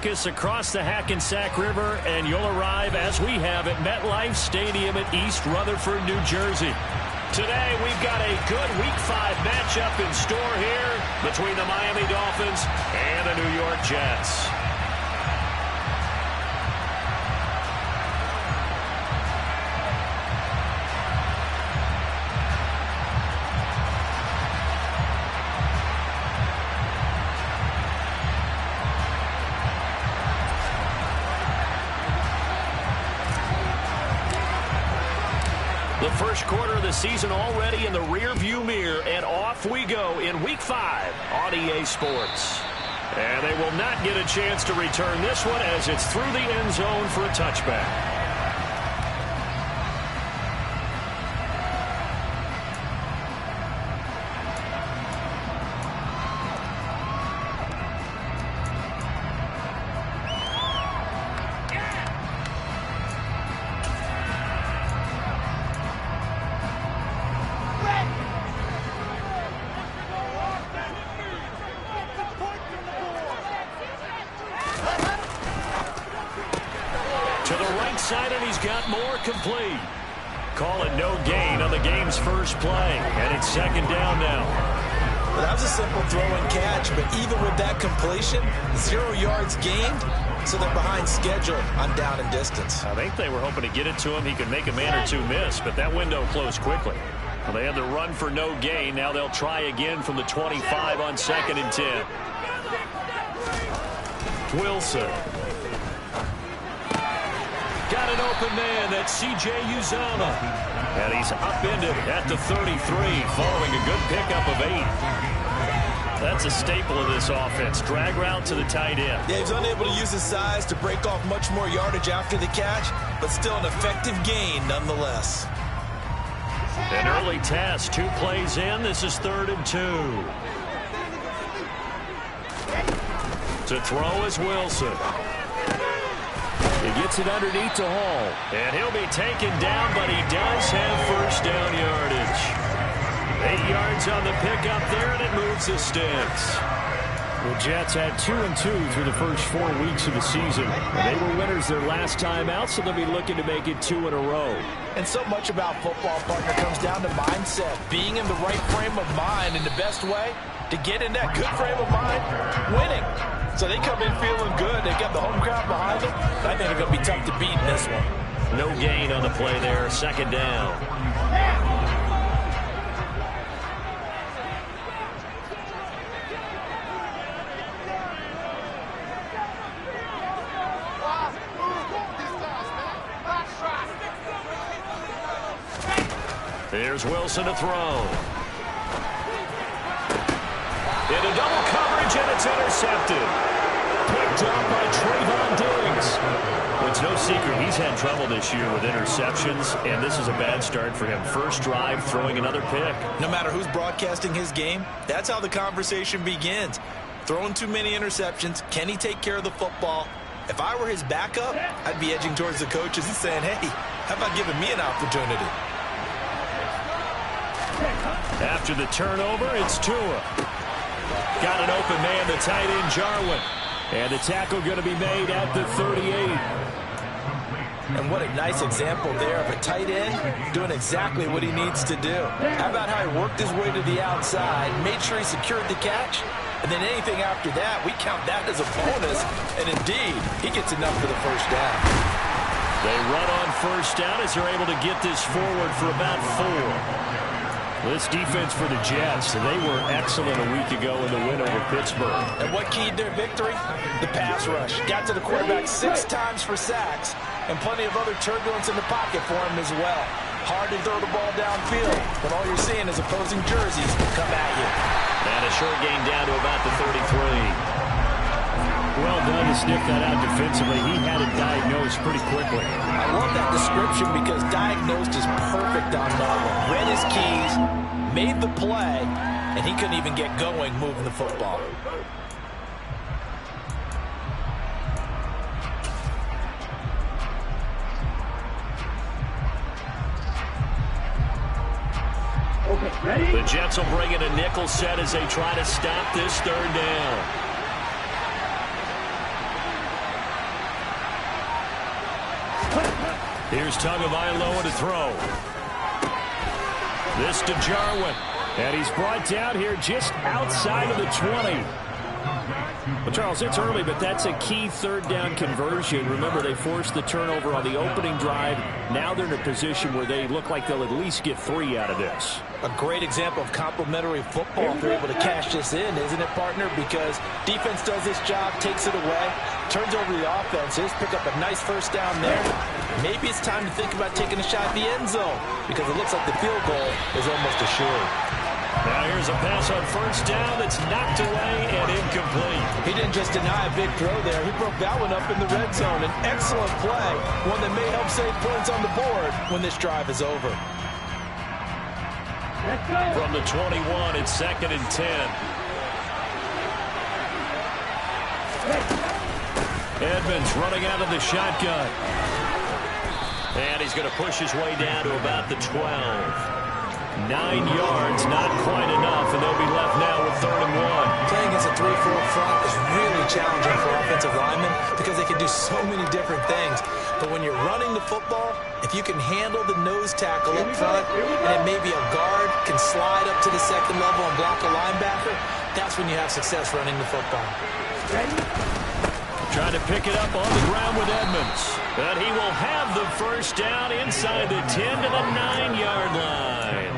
focus across the Hackensack River, and you'll arrive, as we have, at MetLife Stadium at East Rutherford, New Jersey. Today, we've got a good Week 5 matchup in store here between the Miami Dolphins and the New York Jets. The first quarter of the season already in the rearview mirror, and off we go in Week 5 on EA Sports. And they will not get a chance to return this one as it's through the end zone for a touchback. To the right side, and he's got more complete. Call it no gain on the game's first play, and it's second down now. Well, that was a simple throw and catch, but even with that completion, 0 yards gained, so they're behind schedule on down and distance. I think they were hoping to get it to him. He could make a man or two miss, but that window closed quickly. Well, they had the run for no gain. Now they'll try again from the 25 on 2nd and 10. Wilson. Got an open man. That's C.J. Uzama. And he's upended at the 33 following a good pickup of 8. That's a staple of this offense. Drag route to the tight end. Yeah, he's unable to use his size to break off much more yardage after the catch, but still an effective gain nonetheless. An early test. 2 plays in. This is 3rd and 2. To throw is Wilson. He gets it underneath to Hall. And he'll be taken down, but he does have first down yardage. 8 yards on the pickup there, and it moves the sticks. The Jets had 2-2 through the first 4 weeks of the season. They were winners their last time out, so they'll be looking to make it 2 in a row. And so much about football, partner, comes down to mindset. Being in the right frame of mind, and the best way to get in that good frame of mind, winning. So they come in feeling good. They got the home crowd behind them. I think they're going to be tough to beat in this one. No gain on the play there. Second down. Here's Wilson to throw. Into double coverage, and it's intercepted. Picked up by Trayvon Diggs. Well, it's no secret he's had trouble this year with interceptions, and this is a bad start for him. First drive, throwing another pick. No matter who's broadcasting his game, that's how the conversation begins. Throwing too many interceptions, can he take care of the football? If I were his backup, I'd be edging towards the coaches and saying, hey, how about giving me an opportunity? After the turnover, it's Tua. Got an open man, the tight end, Jarwin. And the tackle going to be made at the 38. And what a nice example there of a tight end doing exactly what he needs to do. How about how he worked his way to the outside, made sure he secured the catch, and then anything after that, we count that as a bonus. And indeed, he gets enough for the first down. They run on first down as they're able to get this forward for about 4. This defense for the Jets, they were excellent a week ago in the win over Pittsburgh. And what keyed their victory? The pass rush. Got to the quarterback 6 times for sacks, and plenty of other turbulence in the pocket for him as well. Hard to throw the ball downfield when all you're seeing is opposing jerseys come at you. And a short gain down to about the 33. Well done to sniff that out defensively. He had it diagnosed pretty quickly. I love that description because diagnosed is perfect on that one. Read his keys, made the play, and he couldn't even get going moving the football. The Jets will bring in a nickel set as they try to stop this 3rd down. Here's Tagovailoa to throw. This to Jarwin. And he's brought down here just outside of the 20. Well, Charles, it's early, but that's a key third down conversion. Remember, they forced the turnover on the opening drive. Now they're in a position where they look like they'll at least get 3 out of this. A great example of complementary football if they're able to cash this in, isn't it, partner? Because defense does this job, takes it away, turns over the offense. Just pick up a nice first down there. Maybe it's time to think about taking a shot at the end zone because it looks like the field goal is almost assured. Now here's a pass on first down that's knocked away and incomplete. He didn't just deny a big throw there. He broke that one up in the red zone. An excellent play, one that may help save points on the board when this drive is over. From the 21, it's 2nd and 10. Edmonds running out of the shotgun. And he's going to push his way down to about the 12. 9 yards, not quite enough, and they'll be left now with 3rd and 1. Playing against a 3-4 front is really challenging for offensive linemen because they can do so many different things. But when you're running the football, if you can handle the nose tackle up front, and it may be a guard can slide up to the 2nd level and block a linebacker, that's when you have success running the football. Trying to pick it up on the ground with Edmonds. But he will have the first down inside the 10 to the 9-yard line.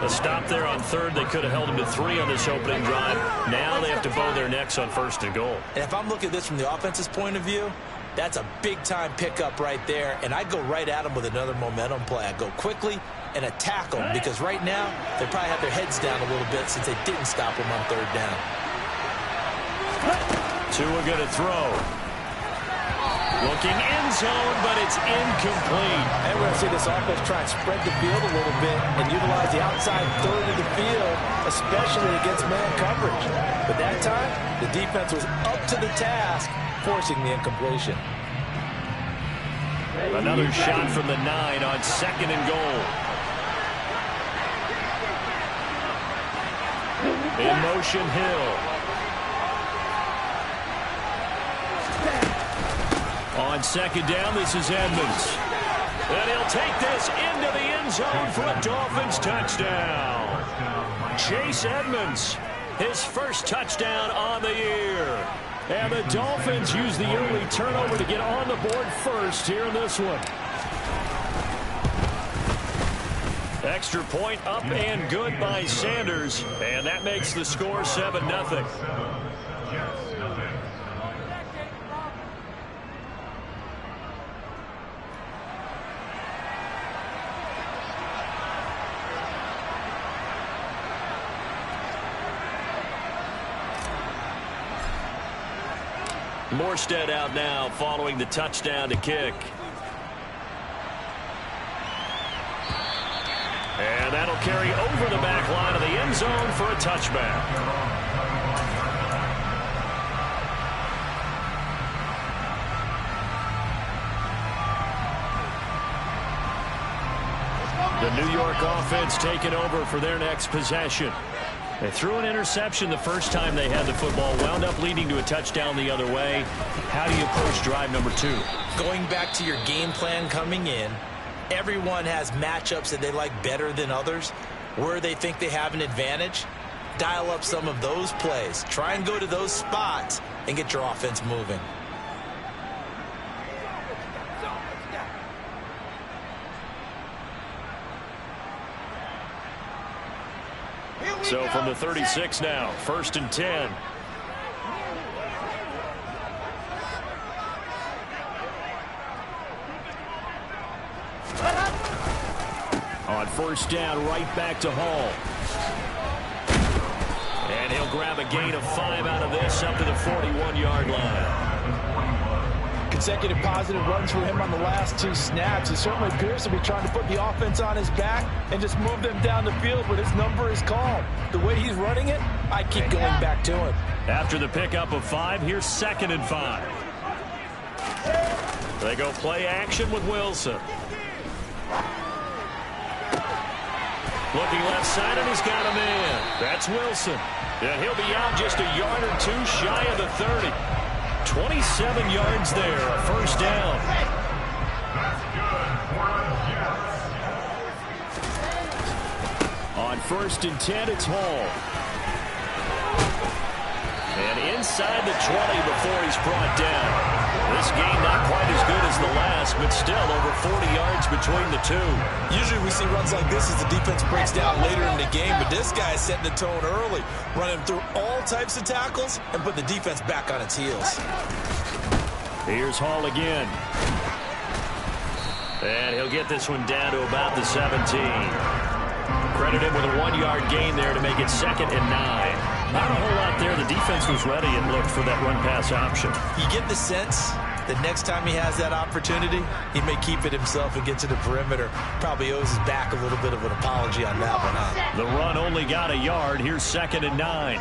A stop there on 3rd. They could have held him to 3 on this opening drive. Now they have to bow their necks on 1st and goal. And if I'm looking at this from the offense's point of view, that's a big-time pickup right there. And I'd go right at them with another momentum play. I'd go quickly and attack them because right now they probably have their heads down a little bit since they didn't stop them on 3rd down. Tua going to throw. Looking end zone, but it's incomplete. And we're going to see this offense try and spread the field a little bit and utilize the outside 3rd of the field, especially against man coverage. But that time, the defense was up to the task, forcing the incompletion. Another shot from the 9 on 2nd and goal. In motion, Hill. On 2nd down, this is Edmonds. And he'll take this into the end zone for a Dolphins touchdown. Chase Edmonds, his first touchdown on the year. And the Dolphins use the early turnover to get on the board first here in this one. Extra point up and good by Sanders. And that makes the score 7-0. Morstead out now following the touchdown to kick. And that'll carry over the back line of the end zone for a touchback. The New York offense taking over for their next possession. They threw an interception the first time they had the football, wound up leading to a touchdown the other way. How do you approach drive number 2? Going back to your game plan coming in, everyone has matchups that they like better than others. Where they think they have an advantage, dial up some of those plays. Try and go to those spots and get your offense moving. So from the 36 now, 1st and 10. On 1st down, right back to Hall. And he'll grab a gain of 5 out of this up to the 41-yard line. Consecutive positive runs for him on the last 2 snaps. He certainly appears to be trying to put the offense on his back and just move them down the field, but his number is called. The way he's running it, I keep going back to him. After the pickup of 5, here's 2nd and 5. They go play action with Wilson. Looking left side, and he's got a man. That's Wilson. And he'll be out just a yard or 2 shy of the 30. 27 yards there, a 1st down. On 1st and 10, it's Hall. And inside the 20 before he's brought down. This game not quite as good as the last, but still over 40 yards between the two. Usually we see runs like this as the defense breaks down later in the game, but this guy is setting the tone early, running through all types of tackles and put the defense back on its heels. Here's Hall again. And he'll get this one down to about the 17. Credit him with a 1-yard gain there to make it 2nd and 9. Not a whole lot there. The defense was ready and looked for that run-pass option. You get the sense that next time he has that opportunity, he may keep it himself and get to the perimeter. Probably owes his back a little bit of an apology on that one, huh? The run only got a yard. Here's 2nd and 9.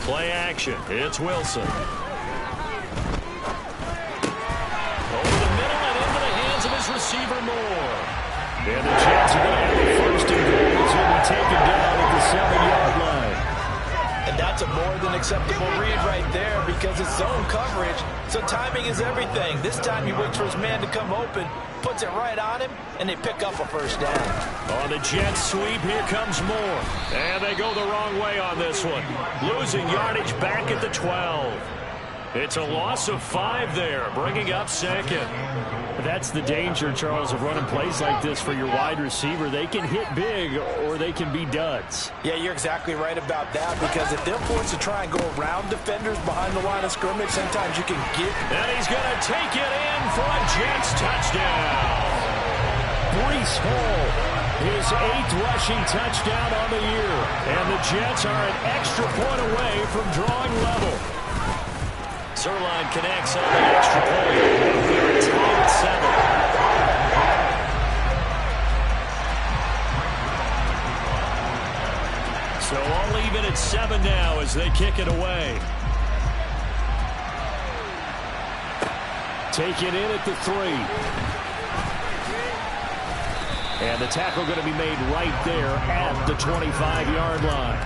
Play action. It's Wilson. Over the middle and into the hands of his receiver, Moore. And the Jets are going to have the 1st and goal as he'll be taken down at the 7-yard line. And that's a more than acceptable read right there because it's zone coverage, so timing is everything. This time he waits for his man to come open, puts it right on him, and they pick up a 1st down. On the Jets sweep, here comes Moore. And they go the wrong way on this one. Losing yardage back at the 12. It's a loss of 5 there, bringing up 2nd. That's the danger, Charles, of running plays like this for your wide receiver. They can hit big or they can be duds. Yeah, you're exactly right about that because if they're forced to try and go around defenders behind the line of scrimmage, sometimes you can get... And he's going to take it in for a Jets touchdown. Breece Hall, his 8th rushing touchdown on the year. And the Jets are an extra point away from drawing level. Zerline connects on the extra point. They're tied at 7. So all even at 7 now as they kick it away. Take it in at the 3. And the tackle going to be made right there at the 25-yard line.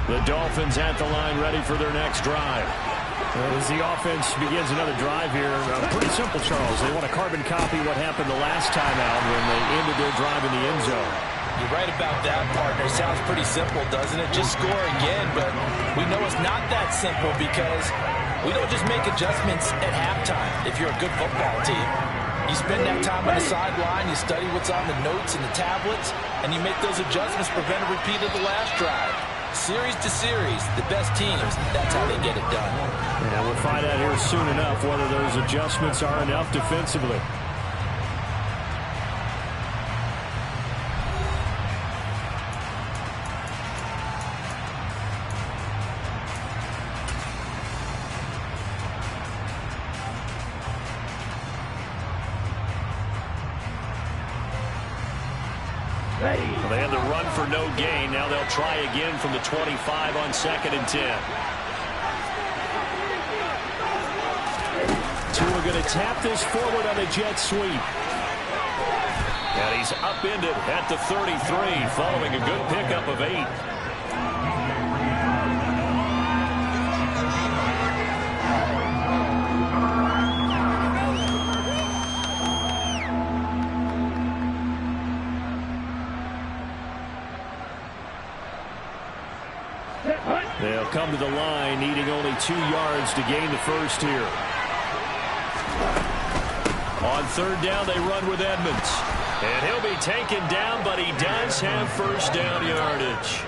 The Dolphins at the line ready for their next drive. As the offense begins another drive here, pretty simple, Charles. They want to carbon copy what happened the last time out when they ended their drive in the end zone. You're right about that, partner. Sounds pretty simple, doesn't it? Just score again, but we know it's not that simple because we don't just make adjustments at halftime if you're a good football team. You spend that time on the sideline, you study what's on the notes and the tablets, and you make those adjustments, prevent a repeat of the last drive. Series to series, the best teams, that's how they get it done. Yeah, we'll find out here soon enough whether those adjustments are enough defensively. Well, they had the run for no gain. Now they'll try again from the 25 on 2nd and 10. Tua going to tap this forward on a jet sweep. And he's upended at the 33 following a good pickup of 8. They'll come to the line, needing only 2 yards to gain the 1st here. On 3rd down, they run with Edmonds. And he'll be taken down, but he does have 1st down yardage.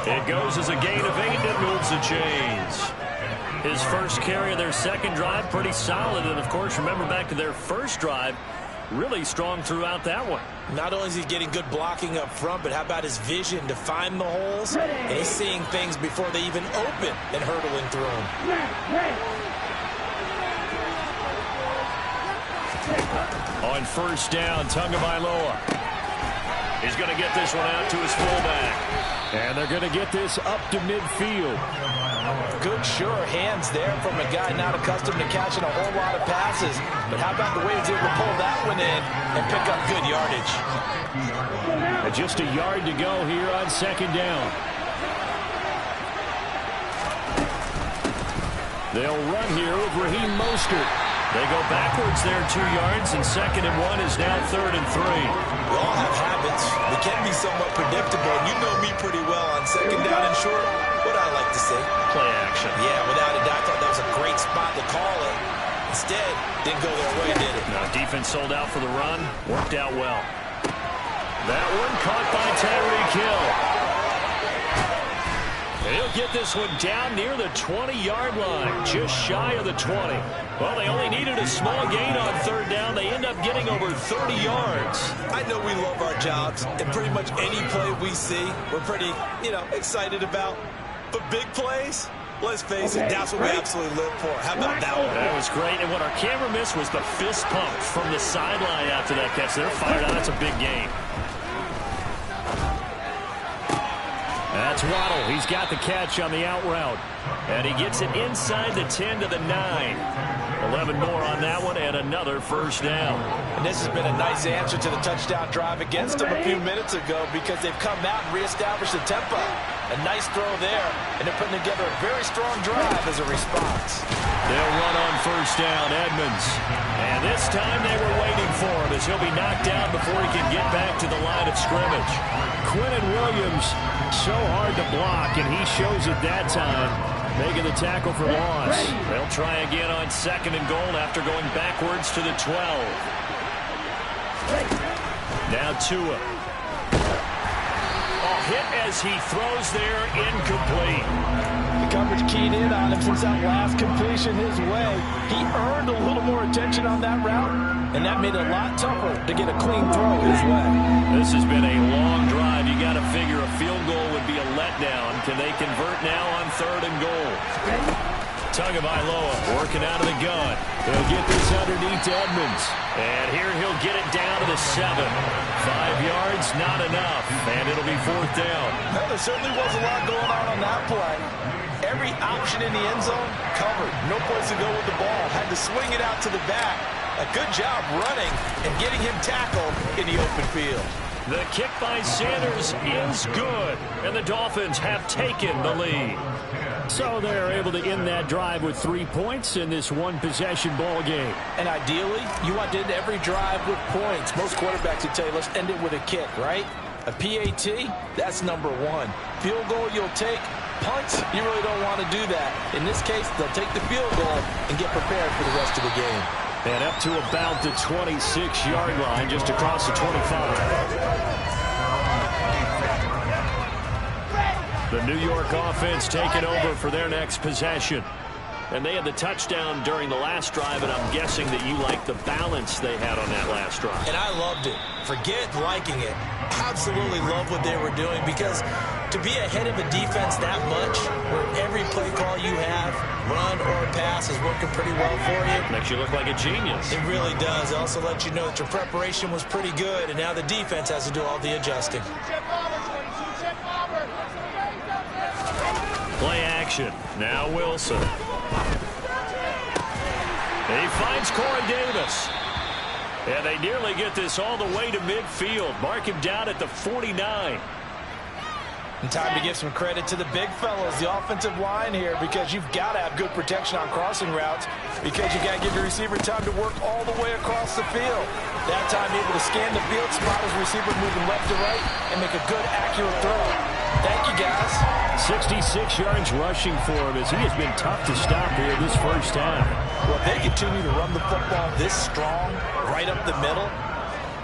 It goes as a gain of 8 that moves the chains. His first carry of their 2nd drive, pretty solid. And, of course, remember back to their 1st drive, really strong throughout that one. Not only is he getting good blocking up front, but how about his vision to find the holes? And he's seeing things before they even open and hurdling through them. On 1st down, Tagovailoa. He's going to get this one out to his fullback. And they're going to get this up to midfield. Good, sure hands there from a guy not accustomed to catching a whole lot of passes. But how about the way he's able to pull that one in and pick up good yardage? Just a yard to go here on second down. They'll run here with Raheem Mostert. They go backwards there 2 yards, and 2nd and 1 is now 3rd and 3. We all have habits. They can be somewhat predictable, and you know me pretty well on 2nd down and short. What I like to say? Play action. Yeah, without a doubt, I thought that was a great spot to call it. Instead, didn't go their way, did it? No, defense sold out for the run. Worked out well. That one caught by Tyreek Hill. He'll get this one down near the 20-yard line, just shy of the 20. Well, they only needed a small gain on 3rd down. They end up getting over 30 yards. I know we love our jobs, and pretty much any play we see, we're pretty, excited about. But big plays, let's face it, that's what we absolutely live for. How about that one? That was great, and what our camera missed was the fist pump from the sideline after that catch. They're fired out. That's a big game. That's Waddle. He's got the catch on the out route. And he gets it inside the 10 to the 9. 11 more on that one, and another first down. And this has been a nice answer to the touchdown drive against them a few minutes ago because they've come out and reestablished the tempo. A nice throw there, and they're putting together a very strong drive as a response. They'll run on first down, Edmonds. And this time they were waiting for him as he'll be knocked down before he can get back to the line of scrimmage. Quinnen Williams, so hard to block, and he shows it that time, making the tackle for loss. They'll try again on 2nd and goal after going backwards to the 12. Now Tua. Hit as he throws there, incomplete. The coverage keyed in on him since that last completion his way. He earned a little more attention on that route, and that made it a lot tougher to get a clean throw his way. This has been a long drive. You got to figure a field goal would be a letdown. Can they convert now on 3rd and goal? Tagovailoa working out of the gun. He'll get this underneath to Edmonds. And here he'll get it down to the 7. 5 yards, not enough. And it'll be 4th down. Well, there certainly was a lot going on that play. Every option in the end zone covered. No place to go with the ball. Had to swing it out to the back. A good job running and getting him tackled in the open field. The kick by Sanders is good. And the Dolphins have taken the lead. So they're able to end that drive with 3 points in this one-possession ball game. And ideally, you want to end every drive with points. Most quarterbacks would tell you, let's end it with a kick, right? A PAT, that's number 1. Field goal you'll take. Punts, you really don't want to do that. In this case, they'll take the field goal and get prepared for the rest of the game. And up to about the 26-yard line, just across the 25. The New York offense taking over for their next possession. And they had the touchdown during the last drive, and I'm guessing that you like the balance they had on that last drive. And I loved it. Forget liking it. Absolutely love what they were doing, because to be ahead of a defense that much, where every play call you have, run or pass, is working pretty well for you. Makes you look like a genius. It really does. It also lets you know that your preparation was pretty good, and now the defense has to do all the adjusting. Play action. Now Wilson. He finds Corey Davis. And they nearly get this all the way to midfield. Mark him down at the 49. And time to give some credit to the big fellas, the offensive line here, because you've got to have good protection on crossing routes, because you got to give your receiver time to work all the way across the field. That time able to scan the field, spot his receiver moving left to right, and make a good, accurate throw. Thank you, guys. 66 yards rushing for him as he has been tough to stop here this first half. Well, if they continue to run the football this strong, right up the middle,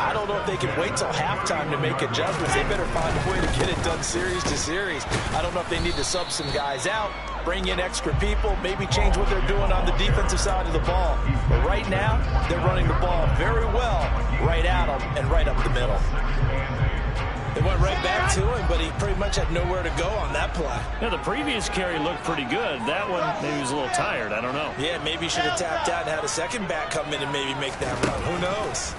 I don't know if they can wait till halftime to make adjustments. They better find a way to get it done series to series. I don't know if they need to sub some guys out, bring in extra people, maybe change what they're doing on the defensive side of the ball. But right now, they're running the ball very well right at them and right up the middle. They went right back to him, but he pretty much had nowhere to go on that play. Yeah, the previous carry looked pretty good. That one, maybe he was a little tired. I don't know. Yeah, maybe he should have tapped out and had a second back come in and maybe make that run. Who knows?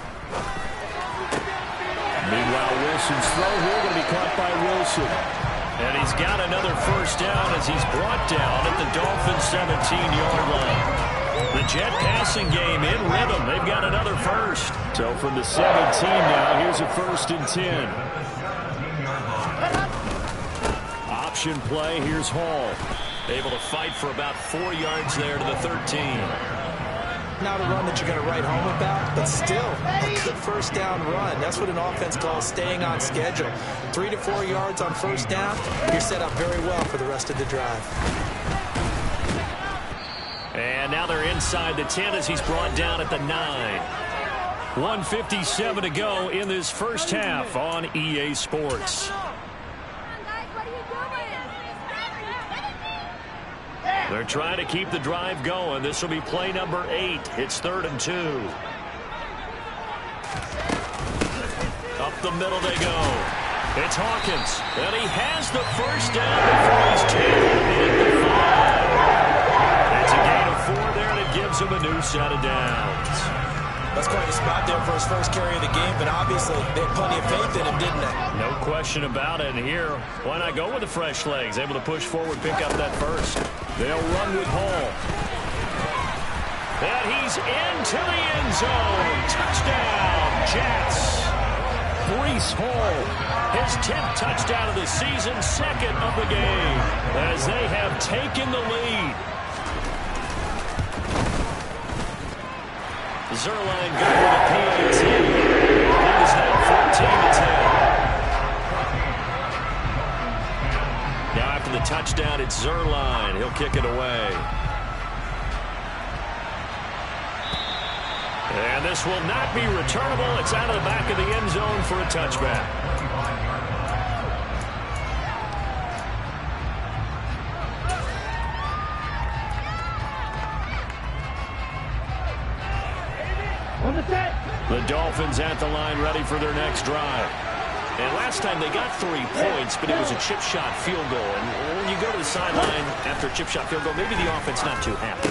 Meanwhile, Wilson's throw here going to be caught by Wilson. And he's got another first down as he's brought down at the Dolphins' 17-yard line. The Jet passing game in rhythm. They've got another first. So from the 17 now, here's a 1st and 10. Option play, here's Hall. Able to fight for about 4 yards there to the 13. Not a run that you're going to write home about, but still a good first down run. That's what an offense calls staying on schedule. 3 to 4 yards on first down, you're set up very well for the rest of the drive. And now they're inside the 10 as he's brought down at the 9. 1:57 to go in this first half on EA Sports. They're trying to keep the drive going. This will be play number 8. It's 3rd and 2. Up the middle they go. It's Hawkins. And he has the first down before he's tackled at the 5. It's a gain of 4 there, and it gives him a new set of downs. That's quite a spot there for his first carry of the game, but obviously they had plenty of faith in him, didn't they? No question about it. And here, why not go with the fresh legs? Able to push forward, pick up that first. They'll run with Hall. And he's into the end zone. Touchdown, Jets. Breece Hall, his 10th touchdown of the season, 2nd of the game, as they have taken the lead. Zerline good with a PAT. It is now 14-10. Now after the touchdown, it's Zerline. He'll kick it away. And this will not be returnable. It's out of the back of the end zone for a touchback. The Dolphins at the line, ready for their next drive. And last time they got 3 points, but it was a chip shot field goal. And when you go to the sideline after a chip shot field goal, maybe the offense not too happy.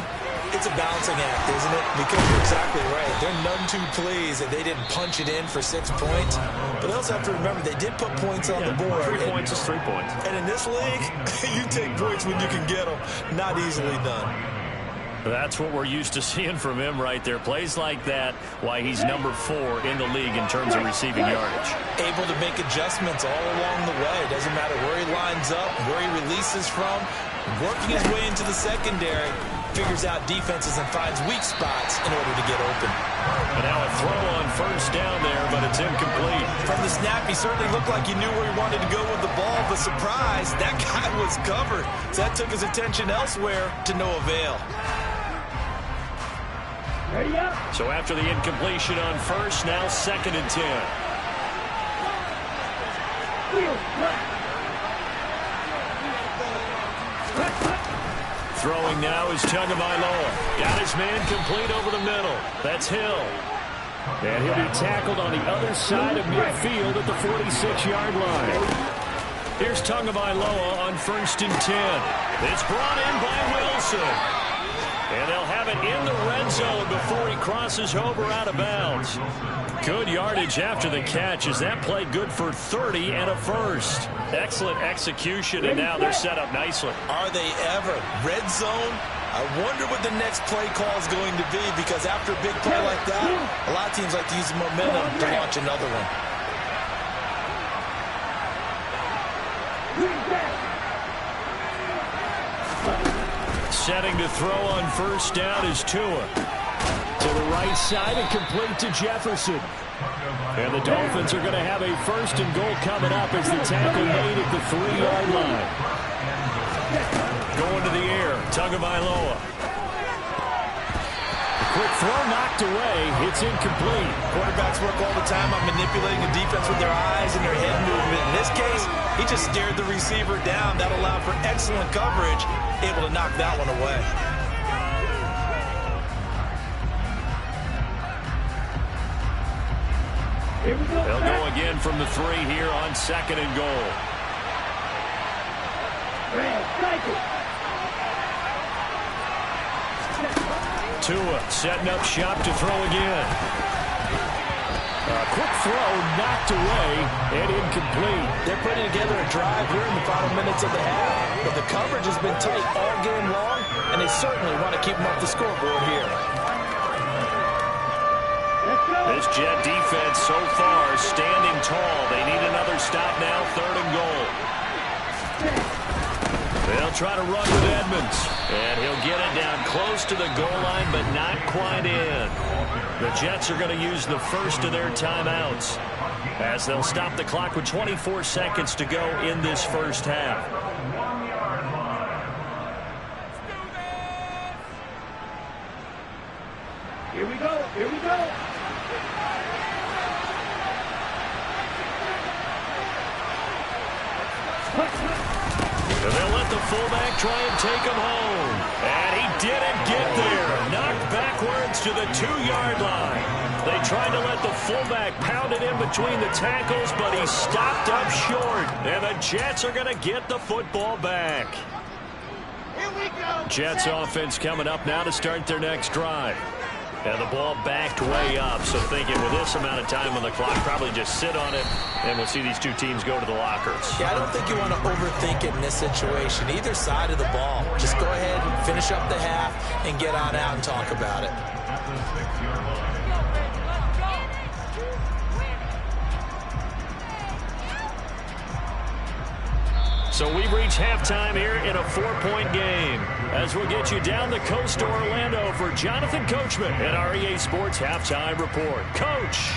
It's a balancing act, isn't it? Because you're exactly right. They're none too pleased that they didn't punch it in for 6 points. But they also have to remember they did put points on the board. 3 points is 3 points. And in this league, you take points when you can get them. Not easily done. That's what we're used to seeing from him right there. Plays like that, why he's number 4 in the league in terms of receiving yardage. Able to make adjustments all along the way. Doesn't matter where he lines up, where he releases from. Working his way into the secondary, figures out defenses and finds weak spots in order to get open. And now a throw on first down there, but it's incomplete. From the snap, he certainly looked like he knew where he wanted to go with the ball, but surprise, that guy was covered. So that took his attention elsewhere to no avail. So after the incompletion on first, now 2nd and 10. Throwing now is Tagovailoa. Got his man complete over the middle. That's Hill. And he'll be tackled on the other side of midfield at the 46-yard line. Here's Tagovailoa on 1st and 10. It's brought in by Wilson. And they'll have it in the red zone before he crosses over out of bounds. Good yardage after the catch as that play good for 30 and a first. Excellent execution, and now they're set up nicely. Are they ever? Red zone? I wonder what the next play call is going to be, because after a big play like that, a lot of teams like to use the momentum to launch another one. Setting to throw on first down is Tua. To the right side and complete to Jefferson. And the Dolphins are going to have a 1st and goal coming up as the tackle made at the 3-yard line. Going to the air, Tagovailoa. A quick throw knocked away. It's incomplete. Quarterbacks work all the time on manipulating the defense with their eyes and their head movement. In this case, he just stared the receiver down. That allowed for excellent coverage. Able to knock that one away. They'll go again from the 3 here on 2nd and goal. Tua setting up shop to throw again. A quick throw knocked away and incomplete. They're putting together a drive here in the final minutes of the half. But the coverage has been tight all game long, and they certainly want to keep them off the scoreboard here. This Jet defense so far standing tall. They need another stop now, 3rd and goal. They'll try to run with Edmonds. And he'll get it down close to the goal line, but not quite in. The Jets are going to use the first of their timeouts, as they'll stop the clock with 24 seconds to go in this first half. Here we go. Here we go. And they'll let the fullback try and take him home. And he didn't get there. Knocked backwards to the 2-yard line. They tried to let the fullback pound it in between the tackles, but he stopped up short. And the Jets are going to get the football back. Here we go. Jets offense coming up now to start their next drive. And the ball backed way up, so thinking with this amount of time on the clock, probably just sit on it, and we'll see these two teams go to the lockers. Yeah, I don't think you want to overthink it in this situation. Either side of the ball. Just go ahead and finish up the half and get on out and talk about it. So we've reached halftime here in a 4-point game, as we'll get you down the coast to Orlando for Jonathan Coachman at our EA Sports Halftime Report. Coach!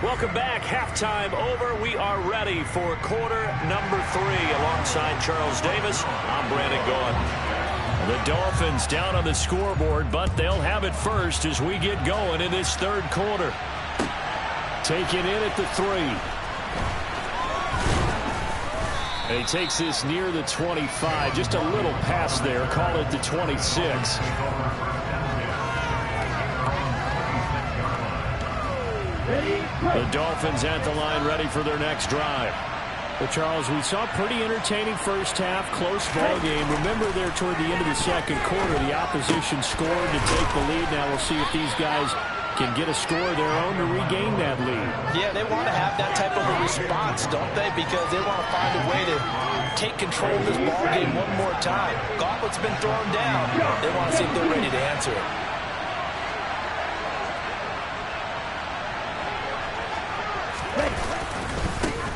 Welcome back. Halftime over. We are ready for quarter number 3. Alongside Charles Davis, I'm Brandon Gaudin. The Dolphins down on the scoreboard, but they'll have it first as we get going in this 3rd quarter. Taken in at the 3. And he takes this near the 25. Just a little pass there. Call it the 26. The Dolphins at the line, ready for their next drive. Well, Charles, we saw a pretty entertaining first half, close ball game. Remember there toward the end of the 2nd quarter, the opposition scored to take the lead. Now we'll see if these guys can get a score of their own to regain that lead. Yeah, they want to have that type of a response, don't they? Because they want to find a way to take control of this ball game one more time. Gauntlet's been thrown down. They want to see if they're ready to answer it.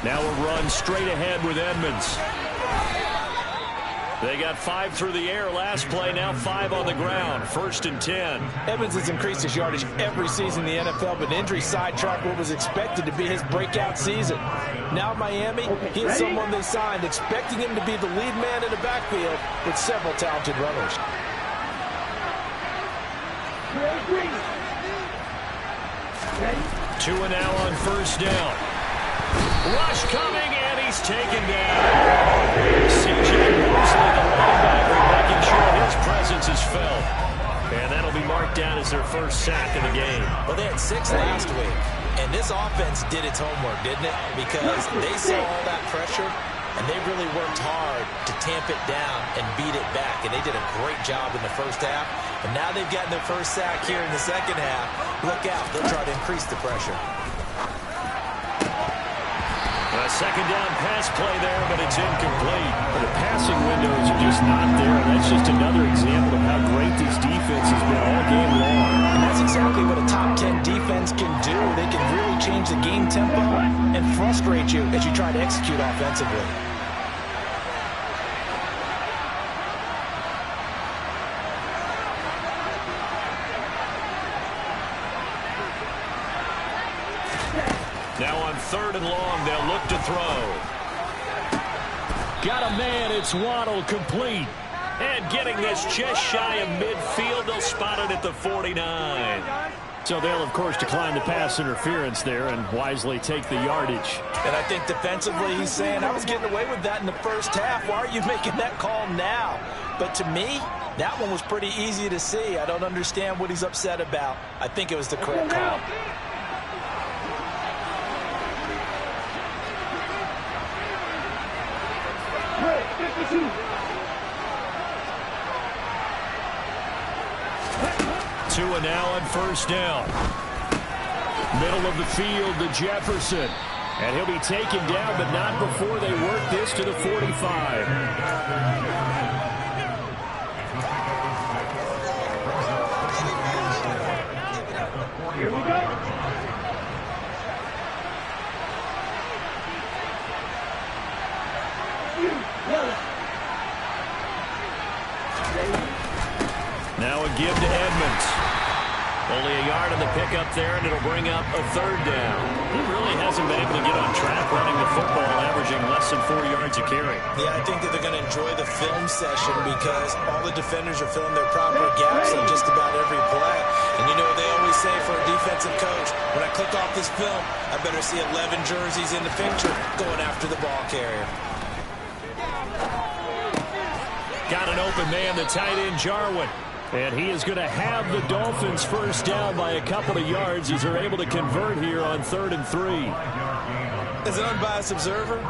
Now a run straight ahead with Edmonds. They got 5 through the air last play, now 5 on the ground. 1st and 10. Edmonds has increased his yardage every season in the NFL, but injury sidetracked what was expected to be his breakout season. Now Miami, he is someone they signed, expecting him to be the lead man in the backfield with several talented runners. Two and now on 1st down. Rush coming, and he's taken down. C.J. Mosley, the running back, making sure his presence is felt. And that'll be marked down as their first sack of the game. Well, they had 6 last week, and this offense did its homework, didn't it? Because they saw all that pressure, and they really worked hard to tamp it down and beat it back. And they did a great job in the first half. And now they've gotten their first sack here in the second half. Look out, they'll try to increase the pressure. A second down pass play there, but it's incomplete. The passing windows are just not there. That's just another example of how great this defense has been all game long. And that's exactly what a top 10 defense can do. They can really change the game tempo and frustrate you as you try to execute offensively. Now on 3rd and long, they'll look to throw. Got a man, it's Waddle, complete. And getting this just shy of midfield, they'll spot it at the 49. So they'll, of course, decline the pass interference there and wisely take the yardage. And I think defensively he's saying, I was getting away with that in the first half. Why are you making that call now? But to me, that one was pretty easy to see. I don't understand what he's upset about. I think it was the correct call. Tua now on first down. Middle of the field to Jefferson. And he'll be taken down, but not before they work this to the 45. Here we go. Now a give to Edmonds. Only a yard on the pickup there, and it'll bring up a third down. He really hasn't been able to get on track running the football, averaging less than 4 yards a carry. Yeah, I think that they're going to enjoy the film session because all the defenders are filling their proper gaps on just about every play. And you know what they always say for a defensive coach? When I click off this film, I better see 11 jerseys in the picture going after the ball carrier. Got an open man, the tight end, Jarwin. And he is going to have the Dolphins first down by a couple of yards as they're able to convert here on 3rd and 3. As an unbiased observer,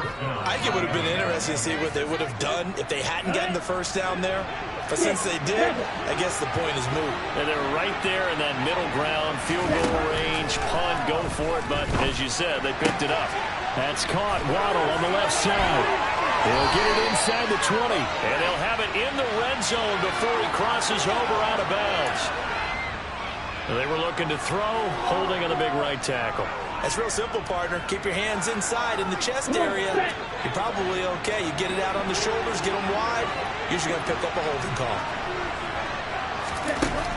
I think it would have been interesting to see what they would have done if they hadn't gotten the first down there. But since they did, I guess the point is moot. And they're right there in that middle ground, field goal range, punt, go for it. But as you said, they picked it up. That's caught. Waddle on the left side. They'll get it inside the 20, and they'll have it in the red zone before he crosses over out of bounds. They were looking to throw, holding on the big right tackle. That's real simple, partner. Keep your hands inside in the chest area. You're probably okay. You get it out on the shoulders, get them wide. Usually going to pick up a holding call.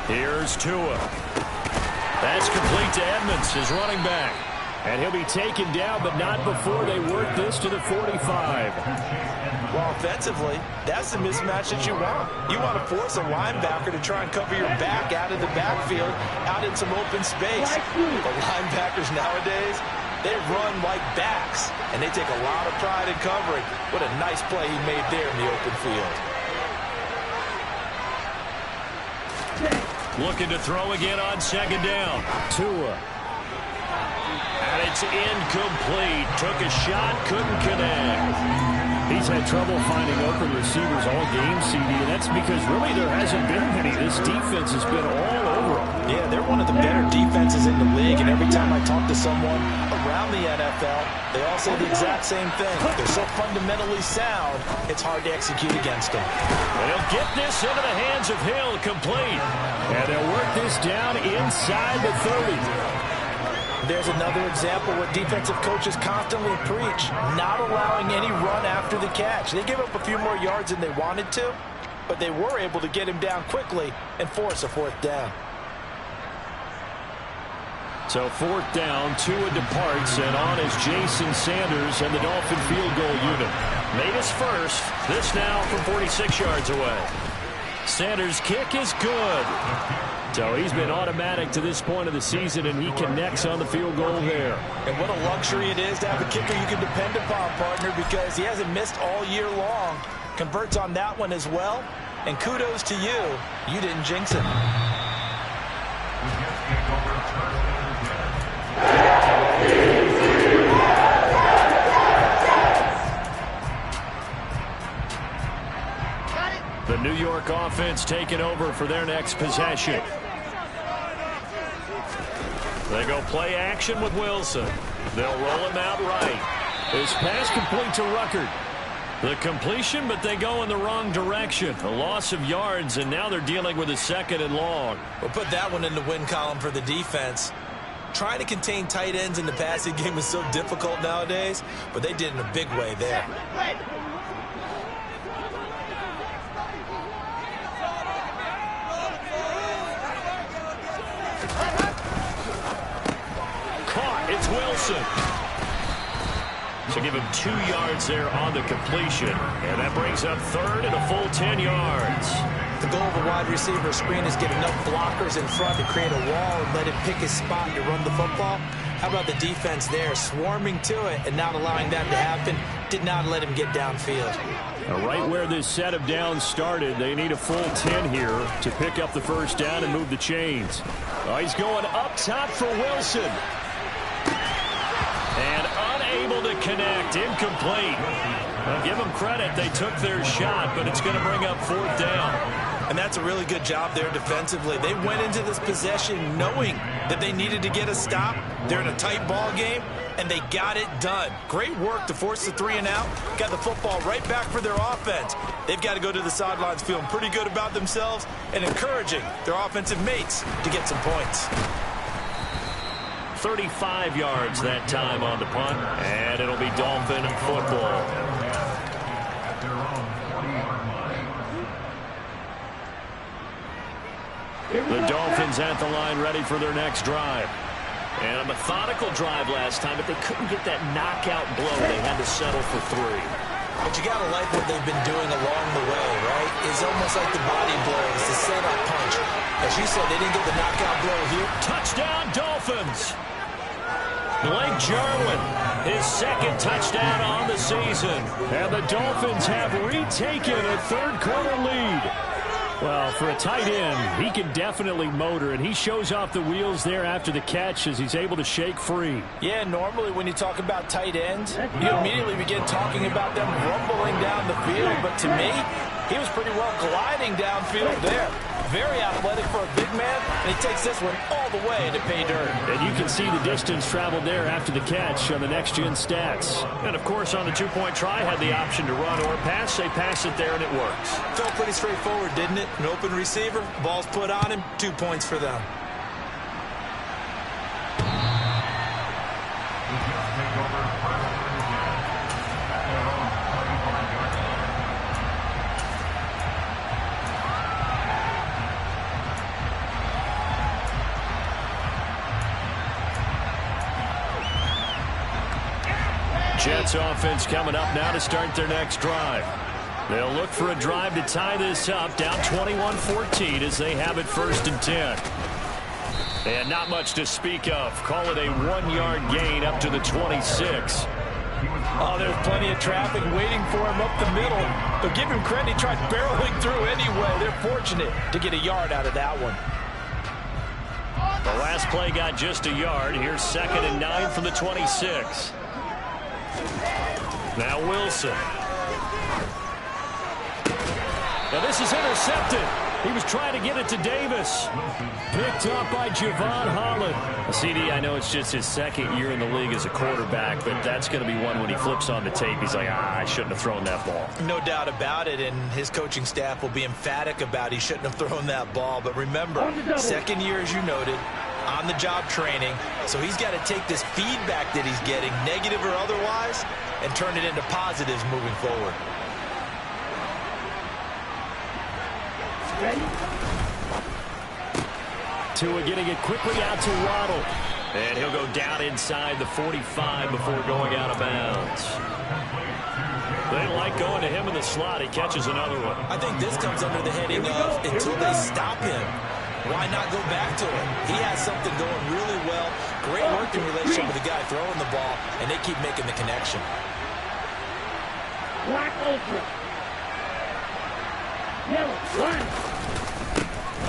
Here's Tua. That's complete to Edmonds, his running back. And he'll be taken down, but not before they work this to the 45. Well, offensively, that's the mismatch that you want. You want to force a linebacker to try and cover your back out of the backfield, out in some open space. The linebackers nowadays, they run like backs, and they take a lot of pride in covering. What a nice play he made there in the open field. Looking to throw again on 2nd down. Tua. And it's incomplete. Took a shot, couldn't connect. He's had trouble finding open receivers all game, CD, and that's because really there hasn't been many. This defense has been all over them. Yeah, they're one of the better defenses in the league, and every time I talk to someone around the NFL, they all say the exact same thing. They're so fundamentally sound, it's hard to execute against them. And he'll get this into the hands of Hill, complete. And they'll work this down inside the 30. There's another example where defensive coaches constantly preach, not allowing any run after the catch. They gave up a few more yards than they wanted to, but they were able to get him down quickly and force a 4th down. So 4th down, Tua departs, and on is Jason Sanders and the Dolphin field goal unit. Made his first, this now from 46 yards away. Sanders' kick is good. So he's been automatic to this point of the season, and he connects on the field goal there. And what a luxury it is to have a kicker you can depend upon, partner, because he hasn't missed all year long. Converts on that one as well. And kudos to you. You didn't jinx it. The New York offense taking over for their next possession. They go play action with Wilson. They'll roll him out right. His pass complete to Ruckert. The completion, but they go in the wrong direction. A loss of yards, and now they're dealing with a 2nd and long. We'll put that one in the win column for the defense. Trying to contain tight ends in the passing game is so difficult nowadays, but they did in a big way there. It's Wilson. So give him 2 yards there on the completion. And that brings up 3rd and a full 10 yards. The goal of a wide receiver screen is get enough blockers in front to create a wall and let him pick his spot to run the football. How about the defense there, swarming to it and not allowing that to happen? Did not let him get downfield. Right where this set of downs started, they need a full 10 here to pick up the first down and move the chains. He's going up top for Wilson. And unable to connect. Incomplete. Well, give them credit. They took their shot, but it's going to bring up 4th down. And that's a really good job there defensively. They went into this possession knowing that they needed to get a stop. They're in a tight ball game, and they got it done. Great work to force the 3 and out. Got the football right back for their offense. They've got to go to the sidelines feeling pretty good about themselves and encouraging their offensive mates to get some points. 35 yards that time on the punt, and it'll be Dolphin football. The Dolphins at the line ready for their next drive. And a methodical drive last time, but they couldn't get that knockout blow. They had to settle for 3. But you got to like what they've been doing along the way, right? It's almost like the body blows, the setup punch. As you said, they didn't get the knockout blow here. Touchdown, Dolphins! Blake Jarwin, his 2nd touchdown on the season. And the Dolphins have retaken a 3rd-quarter lead. Well, for a tight end, he can definitely motor, and he shows off the wheels there after the catch as he's able to shake free. Yeah, normally when you talk about tight ends, you immediately begin talking about them rumbling down the field. But to me, he was pretty well gliding downfield there. Very athletic for a big man, and he takes this one all the way to pay dirt. And you can see the distance traveled there after the catch on the next-gen stats. And, of course, on the 2-point try, had the option to run or pass. They pass it there, and it works. Felt pretty straightforward, didn't it? An open receiver, ball's put on him, 2 points for them. Jets offense coming up now to start their next drive. They'll look for a drive to tie this up, down 21-14 as they have it 1st and 10. And not much to speak of. Call it a 1-yard gain up to the 26. Oh, there's plenty of traffic waiting for him up the middle. But give him credit, he tried barreling through anyway. They're fortunate to get a yard out of that one. The last play got just a yard. Here's 2nd and 9 from the 26. Now Wilson. Now this is intercepted. He was trying to get it to Davis. Picked up by Javon Holland. CD, I know it's just his 2nd year in the league as a quarterback, but that's going to be one when he flips on the tape. He's like, I shouldn't have thrown that ball. No doubt about it, and his coaching staff will be emphatic about he shouldn't have thrown that ball. But remember, 2nd year, as you noted, on-the-job training. So he's got to take this feedback that he's getting, negative or otherwise, and turn it into positives moving forward. Tua getting it quickly out to Waddle. And he'll go down inside the 45 before going out of bounds. They like going to him in the slot. He catches another one. I think this comes under the heading of until they stop him. Why not go back to him? He has something going really well. Great working relationship with the guy throwing the ball, and they keep making the connection. Black ultra. Yellow, one.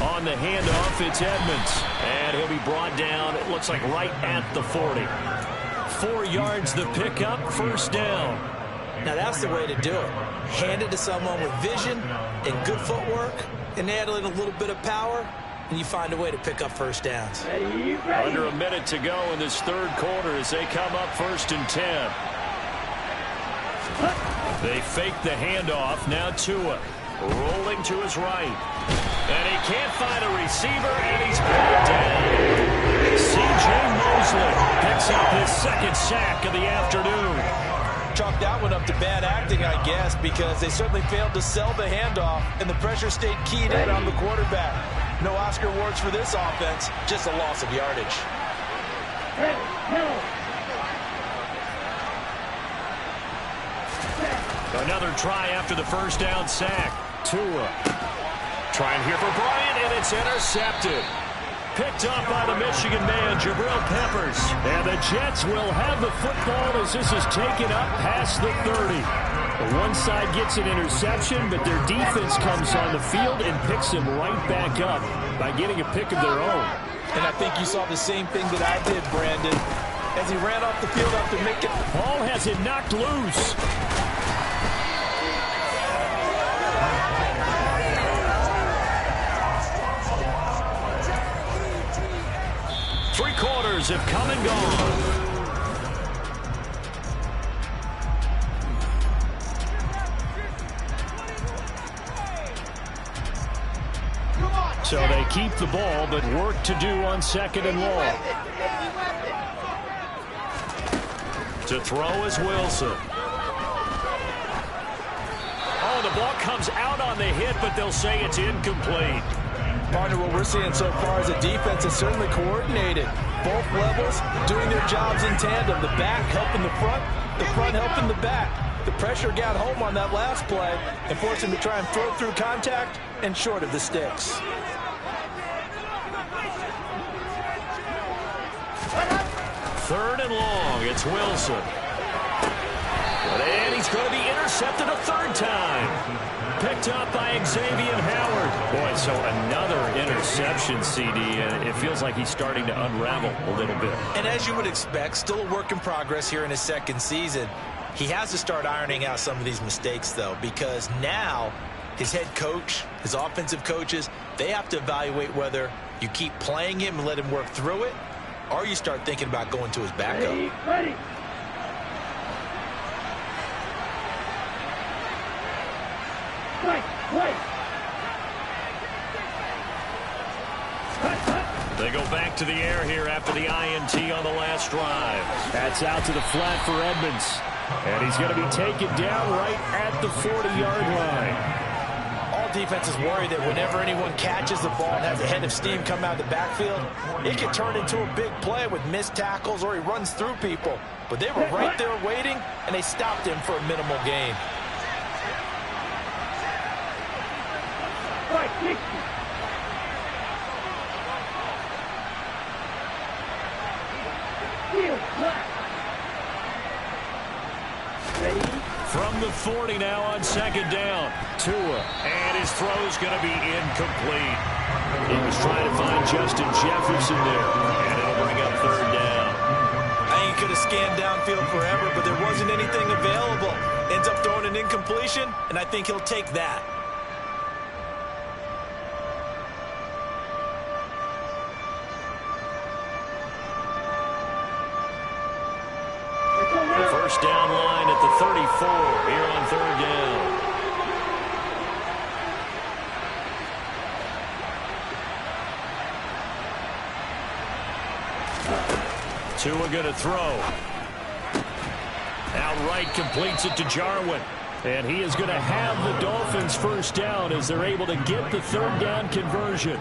On the handoff, it's Edmonds. And he'll be brought down, it looks like right at the 40. 4 yards the pickup, 1st down. Now that's the way to do it. Hand it to someone with vision and good footwork, and add in a little bit of power, and you find a way to pick up 1st downs. Under a minute to go in this 3rd quarter as they come up 1st and 10. They fake the handoff. Now Tua rolling to his right. And he can't find a receiver, and he's brought down. C.J. Mosley picks up his 2nd sack of the afternoon. Chalk that one up to bad acting, I guess, because they certainly failed to sell the handoff, and the pressure stayed keyed in on the quarterback. No Oscar awards for this offense, just a loss of yardage. Another try after the 1st down sack. Tua trying here for Bryant, and it's intercepted. Picked up by the Michigan man, Jabril Peppers. And the Jets will have the football as this is taken up past the 30. One side gets an interception, but their defense comes on the field and picks them right back up by getting a pick of their own. And I think you saw the same thing that I did, Brandon, as he ran off the field after making... Ball has it knocked loose. Players have come and gone. So they keep the ball, but work to do on 2nd and long. To throw is Wilson. Oh, the ball comes out on the hit, but they'll say it's incomplete. Partner, what we're seeing so far is the defense is certainly coordinated. Both levels doing their jobs in tandem. The back helping the front helping the back. The pressure got home on that last play and forced him to try and throw through contact and short of the sticks. Third and long, it's Wilson. And he's going to be intercepted a third time. Picked up by Xavier Howard. Boy, so another interception, CD, and it feels like he's starting to unravel a little bit. And as you would expect, still a work in progress here in his second season. He has to start ironing out some of these mistakes, though, because now his head coach, his offensive coaches, they have to evaluate whether you keep playing him and let him work through it, or you start thinking about going to his backup. Ready. They go back to the air here after the INT on the last drive. That's out to the flat for Edmonds. And he's going to be taken down right at the 40-yard line. All defenses worry that whenever anyone catches the ball and has a head of steam come out of the backfield, it can turn into a big play with missed tackles or he runs through people. But they were right there waiting, and they stopped him for a minimal gain. From the 40 now on 2nd down. Tua. And his throw's going to be incomplete. He was trying to find Justin Jefferson there. And it'll bring up 3rd down. I think he could have scanned downfield forever, but there wasn't anything available. Ends up throwing an incompletion, and I think he'll take that. First down line at the 34 here on 3rd down. Tua going to throw. Outright completes it to Jarwin. And he is going to have the Dolphins first down as they're able to get the 3rd down conversion.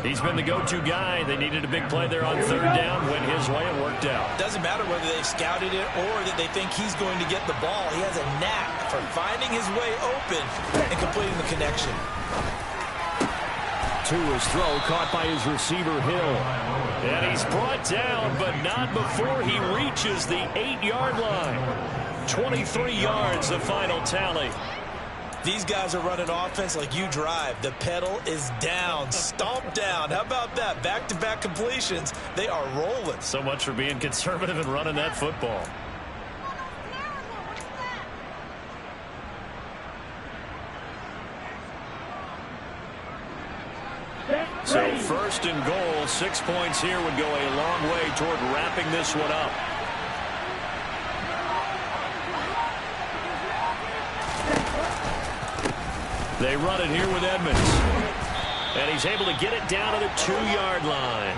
He's been the go-to guy. They needed a big play there on 3rd down. Went his way. It worked out. Doesn't matter whether they've scouted it or that they think he's going to get the ball. He has a knack for finding his way open and completing the connection. Tua's throw caught by his receiver, Hill. And he's brought down, but not before he reaches the 8-yard line. 23 yards, the final tally. These guys are running offense like you drive. The pedal is down, stomped down. How about that? Back-to-back completions. They are rolling. So much for being conservative and running that football. So 1st and goal, 6 points here would go a long way toward wrapping this one up. They run it here with Edmonds. And he's able to get it down to the 2-yard line.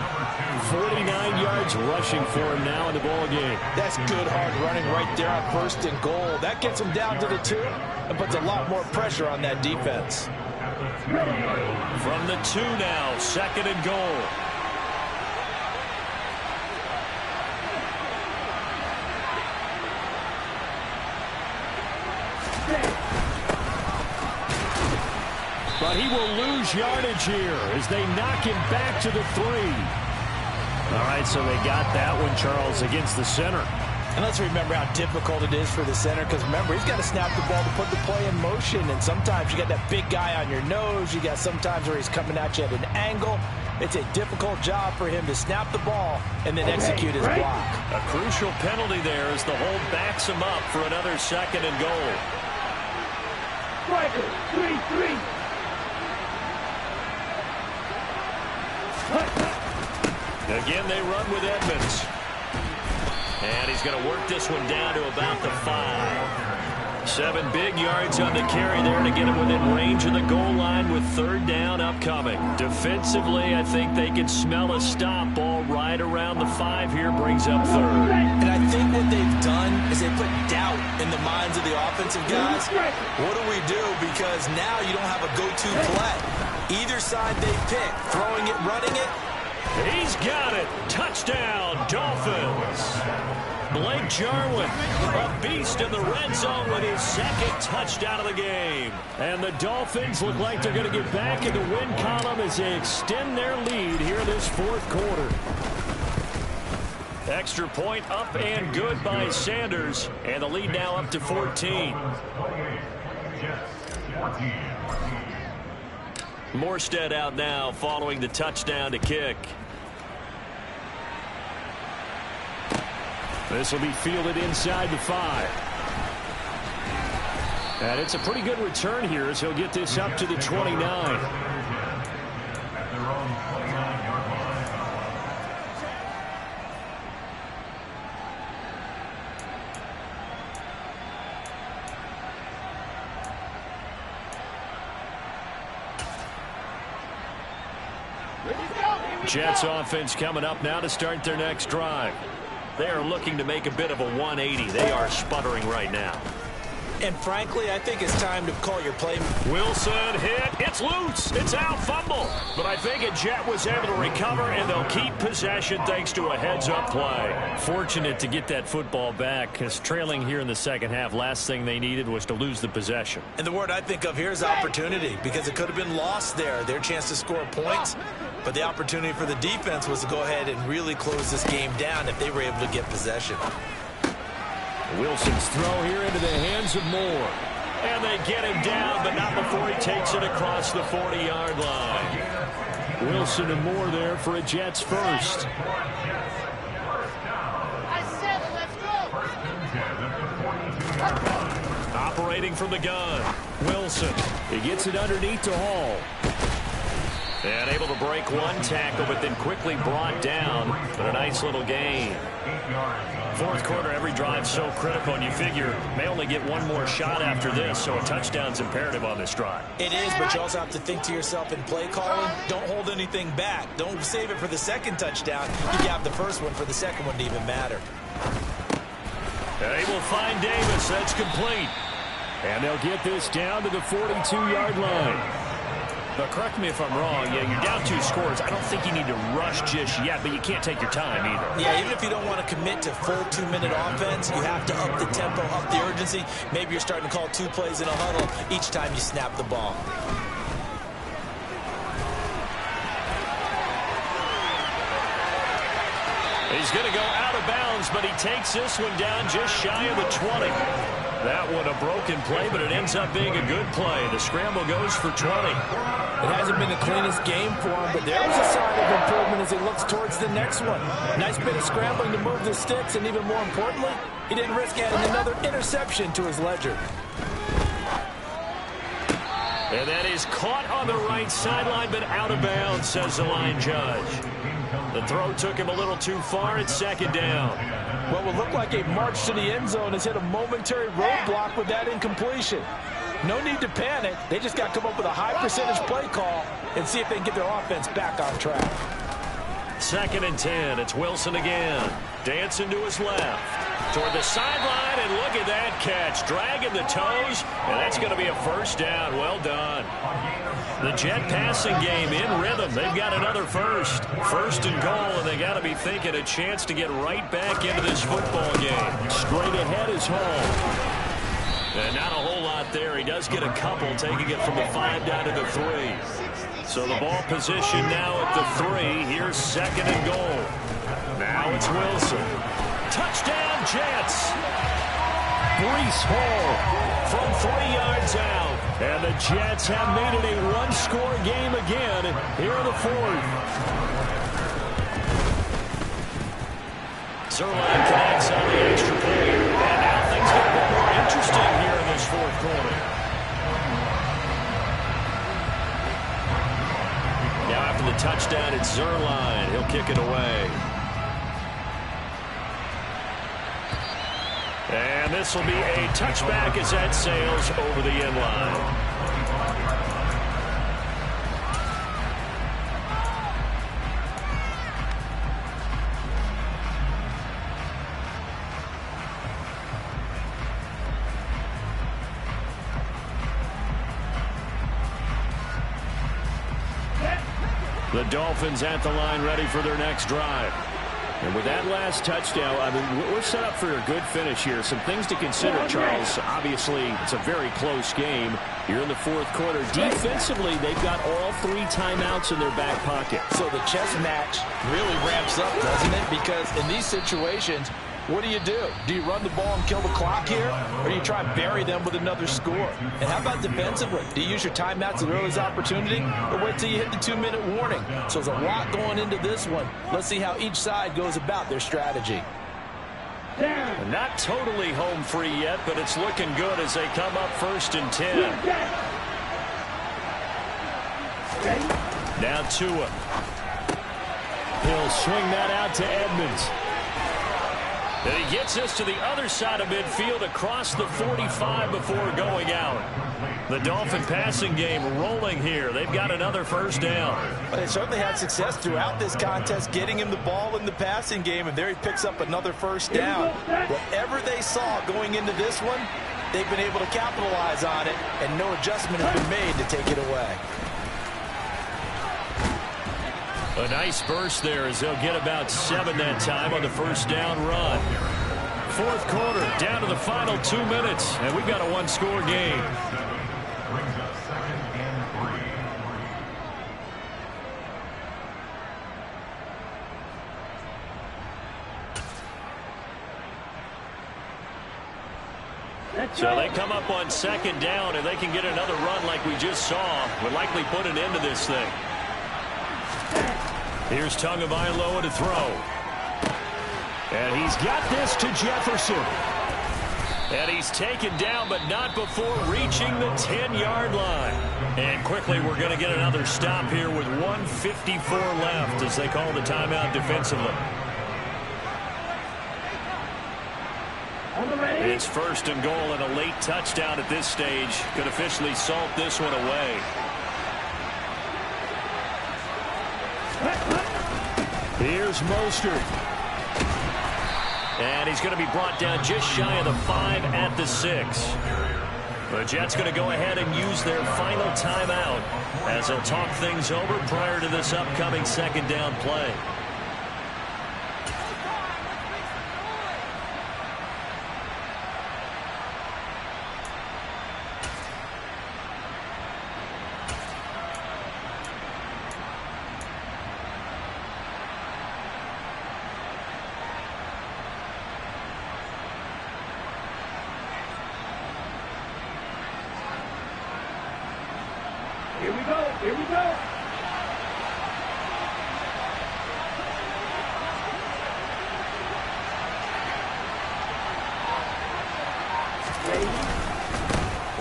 49 yards rushing for him now in the ball game. That's good hard running right there on 1st and goal. That gets him down to the 2 and puts a lot more pressure on that defense. From the 2 now, 2nd and goal. But he will lose yardage here as they knock him back to the 3. All right, so they got that one, Charles, against the center. And let's remember how difficult it is for the center, because remember, he's got to snap the ball to put the play in motion, and sometimes you got that big guy on your nose. You got sometimes where he's coming at you at an angle. It's a difficult job for him to snap the ball and then execute his block. A crucial penalty there as the hold backs him up for another 2nd and goal. Striker, 3-3. The Again, they run with Edmonds. And he's going to work this one down to about the 5. 7 big yards on the carry there to get him within range of the goal line with third down upcoming. Defensively, I think they can smell a stop. Ball right around the 5 here, brings up third. And I think what they've done is they put doubt in the minds of the offensive guys. What do we do? Because now you don't have a go-to play. Either side they pick, throwing it, running it. He's got it. Touchdown, Dolphins. Blake Jarwin, a beast in the red zone with his second touchdown of the game. And the Dolphins look like they're going to get back in the win column as they extend their lead here this fourth quarter. Extra point up and good by Sanders. And the lead now up to 14. Morstead out now following the touchdown to kick. This will be fielded inside the 5. And it's a pretty good return here as he'll get this up to the 29. Jets offense coming up now to start their next drive. They are looking to make a bit of a 180. They are sputtering right now. And frankly, I think it's time to call your play. Wilson hit. It's loose. It's out. Fumble. But I think a Jet was able to recover, and they'll keep possession thanks to a heads-up play. Fortunate to get that football back, because trailing here in the second half, last thing they needed was to lose the possession. And the word I think of here is opportunity, because it could have been lost there. Their chance to score points. But the opportunity for the defense was to go ahead and really close this game down if they were able to get possession. Wilson's throw here into the hands of Moore. And they get him down, but not before he takes it across the 40-yard line. Wilson and Moore there for a Jets first. Operating from the gun. Wilson. He gets it underneath to Hall. And able to break one tackle, but then quickly brought down. But a nice little gain. Fourth quarter, every drive so critical, and you figure may only get one more shot after this, so a touchdown's imperative on this drive. It is, but you also have to think to yourself in play calling, don't hold anything back. Don't save it for the second touchdown. You have the first one for the second one to even matter. They will find Davis. That's complete. And they'll get this down to the 42-yard line. But correct me if I'm wrong, yeah, you're down 2 scores. I don't think you need to rush just yet, but you can't take your time either. Yeah, even if you don't want to commit to full 2-minute offense, you have to up the tempo, up the urgency. Maybe you're starting to call 2 plays in a huddle each time you snap the ball. He's going to go out of bounds, but he takes this one down just shy of the 20. That one a broken play, but it ends up being a good play. The scramble goes for 20. It hasn't been the cleanest game for him, but there was a sign of improvement as he looks towards the next one. Nice bit of scrambling to move the sticks, and even more importantly, he didn't risk adding another interception to his ledger. And that is caught on the right sideline, but out of bounds, says the line judge. The throw took him a little too far. It's second down. What would look like a march to the end zone has hit a momentary roadblock with that incompletion. No need to panic. They just got to come up with a high percentage play call and see if they can get their offense back on track. Second and 10. It's Wilson again. Dancing to his left. Toward the sideline, and look at that catch. Dragging the toes, and that's going to be a first down. Well done. The Jet passing game in rhythm. They've got another first. First and goal, and they got to be thinking a chance to get right back into this football game. Straight ahead is Hall. And not a whole lot there. He does get a couple, taking it from the 5 down to the 3. So the ball position now at the 3. Here's second and goal. Now it's Wilson. Touchdown, Jets. Breece Hall from 3 yards out. And the Jets have made it a one-score game again here in the fourth. Zerline connects on the extra point. And now things get a bit more interesting here in this fourth quarter. Now after the touchdown, it's Zerline. He'll kick it away. And this will be a touchback as that sails over the end line. The Dolphins at the line ready for their next drive. And with that last touchdown, I mean, we're set up for a good finish here. Some things to consider, Charles. Obviously, it's a very close game. You're in the fourth quarter. Defensively, they've got all 3 timeouts in their back pocket. So the chess match really ramps up, doesn't it? Because in these situations, what do? Do you run the ball and kill the clock here? Or do you try and bury them with another score? And how about defensively? Do you use your timeouts at earliest opportunity? Or wait till you hit the 2-minute warning? So there's a lot going into this one. Let's see how each side goes about their strategy. Not totally home free yet, but it's looking good as they come up 1st and 10. Now Tua. He'll swing that out to Edmonds. And he gets this to the other side of midfield across the 45 before going out. The Dolphin passing game rolling here. They've got another first down. Well, they certainly had success throughout this contest, getting him the ball in the passing game, and there he picks up another first down. Whatever they saw going into this one, they've been able to capitalize on it, and no adjustment has been made to take it away. A nice burst there as they'll get about 7 that time on the first down run. Fourth quarter, down to the final 2 minutes, and we've got a 1-score game. So they come up on 2nd down, and they can get another run like we just saw. Would likely put an end to this thing. Here's Tagovailoa to throw. And he's got this to Jefferson. And he's taken down, but not before reaching the 10-yard line. And quickly, we're going to get another stop here with 1:54 left as they call the timeout defensively. It's 1st and goal, and a late touchdown at this stage could officially salt this one away. Here's Mostert. And he's going to be brought down just shy of the 5 at the 6. The Jets going to go ahead and use their final timeout as they'll talk things over prior to this upcoming 2nd down play. Here we go. Here we go.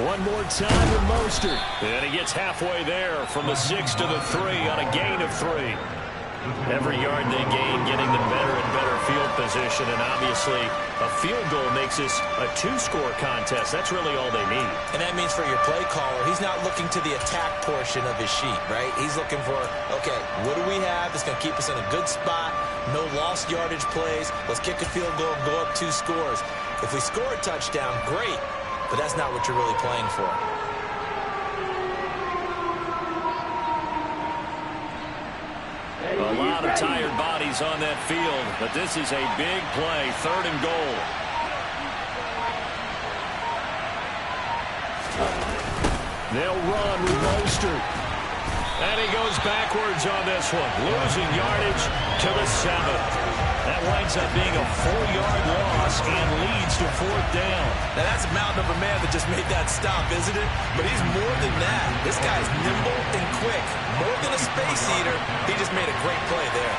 One more time with Mostert. And he gets halfway there from the 6 to the 3 on a gain of 3. Every yard they gain, getting them better and better field position. And obviously, a field goal makes this a 2-score contest. That's really all they need. And that means for your play caller, he's not looking to the attack portion of his sheet, right? He's looking for, okay, what do we have that's going to keep us in a good spot? No lost yardage plays. Let's kick a field goal and go up 2 scores. If we score a touchdown, great. But that's not what you're really playing for. A lot of tired bodies on that field, but this is a big play, 3rd and goal. They'll run with Mostert. And he goes backwards on this one, losing yardage to the 7. That winds up being a 4-yard loss and leads to 4th down. Now that's a mountain of a man that just made that stop, isn't it? But he's more than that. This guy's nimble and quick. More than a space eater. He just made a great play there.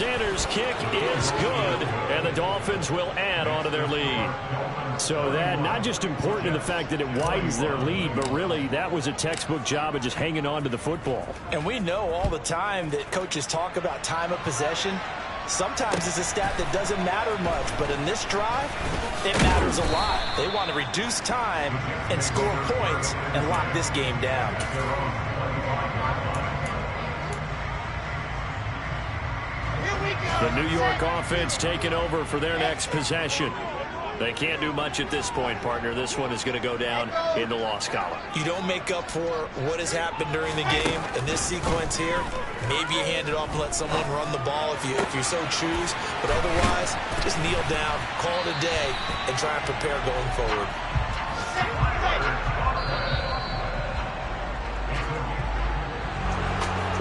Sanders' kick is good, and the Dolphins will add on to their lead. So that not just important in the fact that it widens their lead, but really that was a textbook job of just hanging on to the football. And we know all the time that coaches talk about time of possession. Sometimes it's a stat that doesn't matter much, but in this drive, it matters a lot. They want to reduce time and score points and lock this game down. The New York offense taking over for their next possession. They can't do much at this point, partner. This one is going to go down in the loss column. You don't make up for what has happened during the game in this sequence here. Maybe you hand it off and let someone run the ball if you so choose. But otherwise, just kneel down, call it a day, and try and prepare going forward.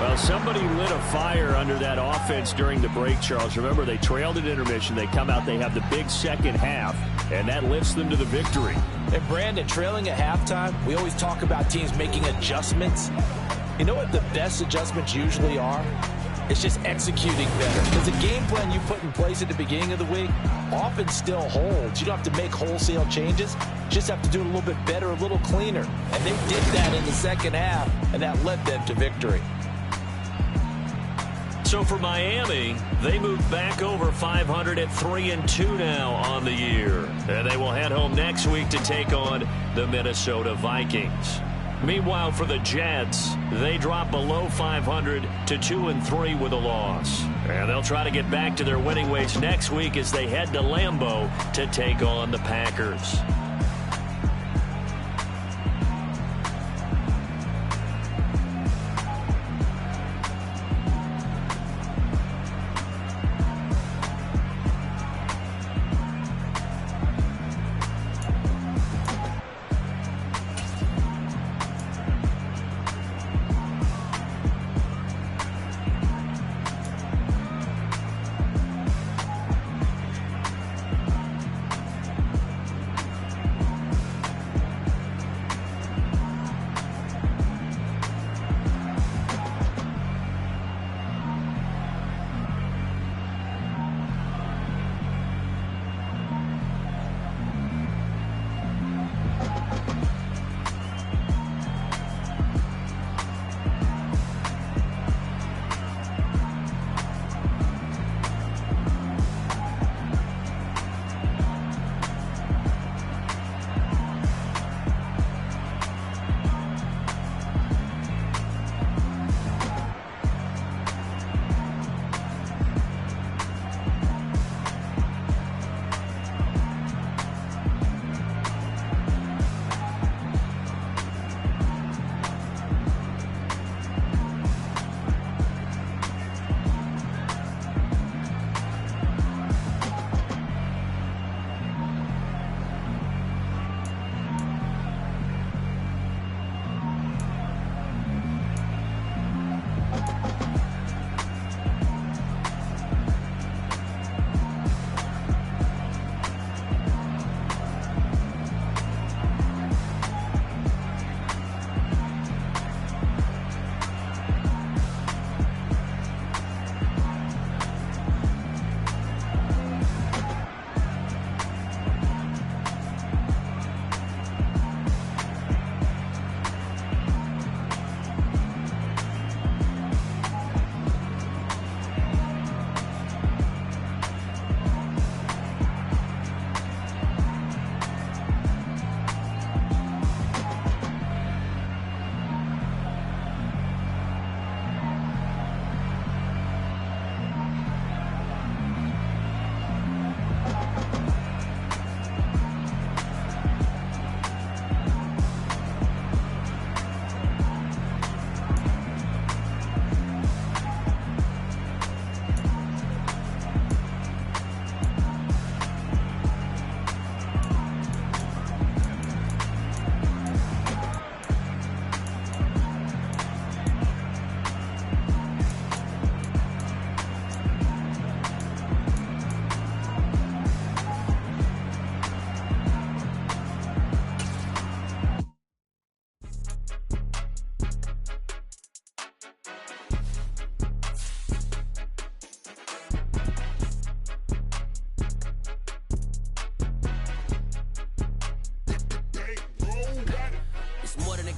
Well, somebody lit a fire under that offense during the break, Charles. Remember, they trailed at intermission. They come out, they have the big second half, and that lifts them to the victory. And Brandon, trailing at halftime, we always talk about teams making adjustments. You know what the best adjustments usually are? It's just executing better. Because the game plan you put in place at the beginning of the week often still holds. You don't have to make wholesale changes. You just have to do it a little bit better, a little cleaner. And they did that in the second half, and that led them to victory. So for Miami, they move back over 500 at 3-2 now on the year. And they will head home next week to take on the Minnesota Vikings. Meanwhile, for the Jets, they drop below 500 to 2-3 with a loss. And they'll try to get back to their winning ways next week as they head to Lambeau to take on the Packers.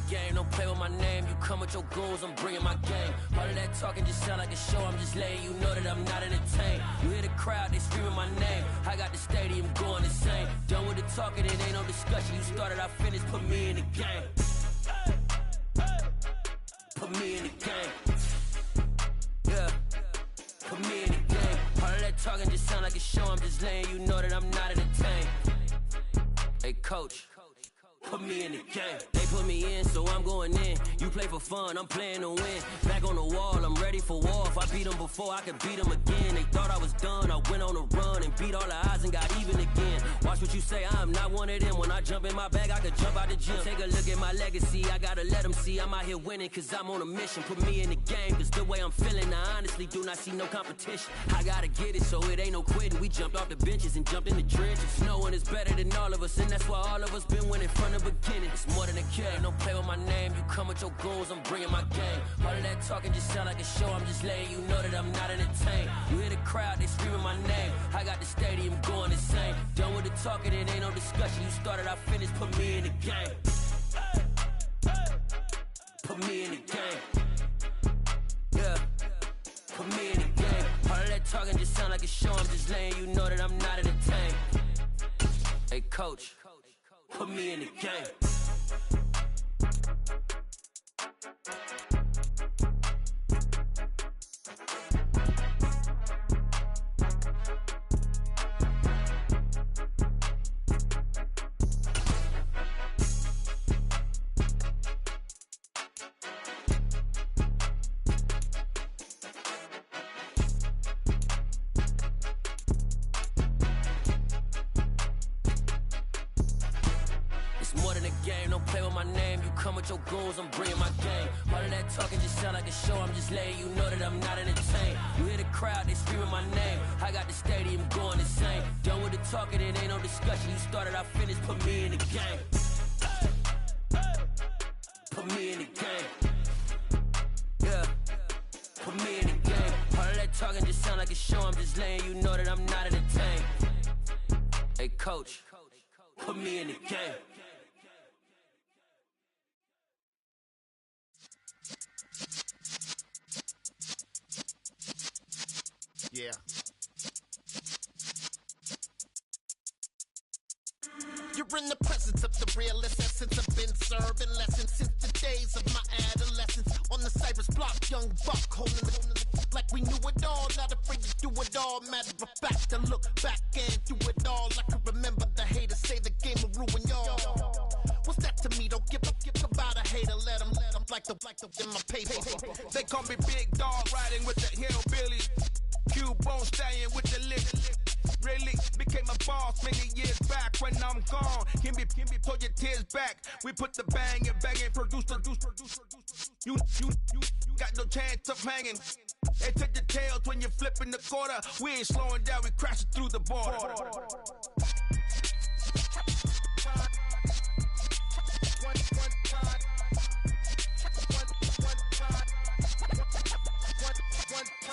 game, don't play with my name. You come with your goons, I'm bringing my game. All of that talking just sound like a show, I'm just letting you know that I'm not entertained. You hear the crowd, they screaming my name. I got the stadium going insane. Done with the talking, it ain't no discussion. You started, I finished, put me in the game. Put me in the game. Yeah, put me in the game. All of that talking just sound like a show, I'm just letting you know that I'm not entertained. Hey coach, put me in the game. They put me in, so I'm going in. You play for fun, I'm playing to win. Back on the wall, I'm ready for war. If I beat them before, I could beat them again. They thought I was done, I went on a run and beat all the odds and got even again. Watch what you say, I'm not one of them. When I jump in my bag, I could jump out the gym. Take a look at my legacy, I gotta let them see I'm out here winning, cause I'm on a mission. Put me in the game, cause the way I'm feeling, I honestly do not see no competition. I gotta get it, so it ain't no quitting. We jumped off the benches and jumped in the trenches. No one is better than all of us, and that's why all of us been winning from the beginning. It's more than a game, don't play with my name. You come with your goons, I'm bringing my game. All of that talking just sound like a show, I'm just letting you know that I'm not entertained. You hear the crowd, they screaming my name. I got the stadium going insane. Done with the talking, it ain't no discussion. You started, I finished, put me in the game. Put me in the game. Yeah, put me in the game. All of that talking just sound like a show, I'm just letting you know that I'm not entertained. Hey coach, put me in the game. Your goons, I'm bringing my game. All of that talking just sound like a show, I'm just letting you know that I'm not entertained. You hear the crowd, they screaming my name. I got the stadium going insane. Done with the talking, it ain't no discussion. You started, I finished, put me in the game. Put me in the game. Yeah, put me in the game. All of that talking just sound like a show, I'm just letting you know that I'm not entertained. Hey coach, put me in the game. Yeah. You're in the presence of the realest essence. I've been serving lessons since the days of my adolescence. On the Cypress block, young buck holding the like we knew it all. Not afraid to do it all. Matter of fact, to look back and do it all. I can remember the haters say the game will ruin y'all. What's that to me? Don't give about a hater. Let them like the in my paper. They call me Big Dog, riding with the hillbillies. Cubone staying with the lick. Really became a boss many years back. When I'm gone, can be pull your tears back. We put the bang and produce. You got no chance of hanging. They take your tails when you're flipping the quarter. We ain't slowing down, we crashing through the border.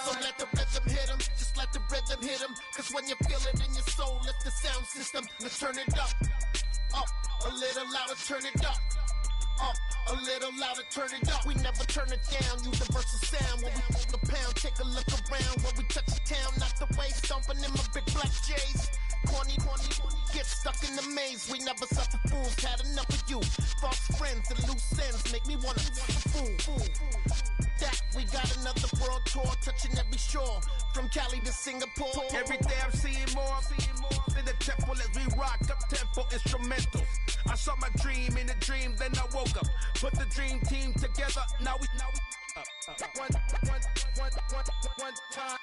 So let the rhythm hit him, just let the rhythm hit him. Cause when you feel it in your soul, lift the sound system. Now turn it up, a little louder, turn it up. A little louder, turn it up. We never turn it down, universal sound. When we hold the pound, take a look around. When we touch the town, not the way, stomping in my big black J's. Corny, get stuck in the maze. We never suffer fools, had enough of you. False friends and loose ends make me wanna fool. That we got another world tour, touching every shore, from Cali to Singapore. Every day I'm seeing more in the temple as we rock up tempo instrumentals. I saw my dream in a dream, then I woke up. Put the dream team together, now we one time.